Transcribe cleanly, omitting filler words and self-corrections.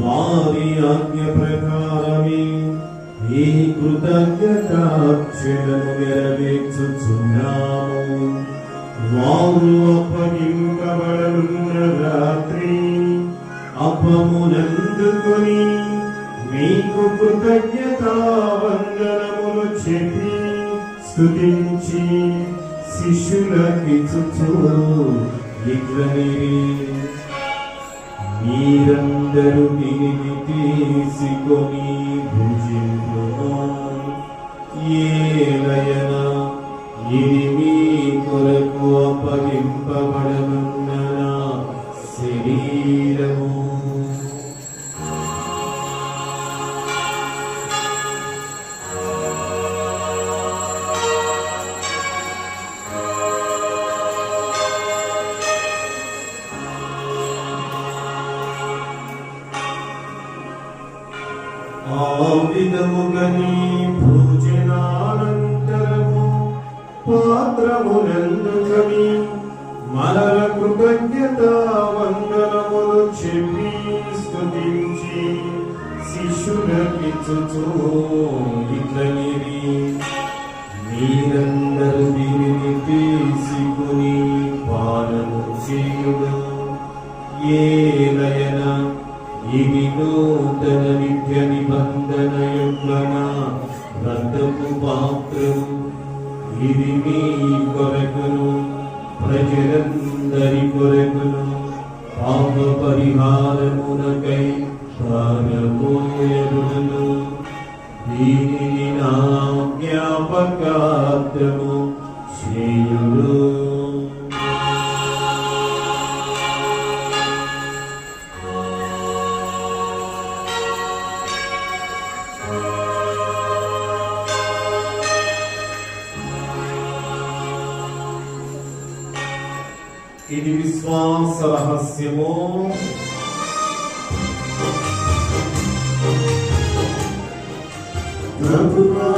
వారి ఆజ్ఞ ప్రకారమే ఈ కృతజ్ఞతార్చనను నెరవేర్చుచున్నాము. వారు అప్పగింపబడనున్న రాత్రి అప్పమునందుకొని మీకు కృతజ్ఞతావందనములు చెప్పి స్తుతించి శిష్యులకిచ్చుచు ఇట్లనిరి, మీరందరూ దీనిని తీసుకొని భుజించుము. ఏలయనా ఇది మీ కొరకు అప్పగింపబడనున్న నా శరీరము. ఆ విధముగని భోజనానంతరము పాత్రమునందుకొని మరల కృతజ్ఞతావందనములు చెప్పి స్తుతించి శిష్యులకిచ్చుచు ఇట్లనిరి, మీరందరూ దీనిని తీసుకొని పానము చేయుడు. ఏలయనా ఇది నూతన నిత్య నిబంధన యొక్క నా రక్తపు పాత్రము. ఇది మీ కొరకును ప్రజలందరి కొరకును పాప పరిహారమునకై ప్రాణపోయెదను. దీనిని నా జ్ఞాపకార్థము చేయుడు. ఇది విశ్వాస రహస్యము. ప్రభువా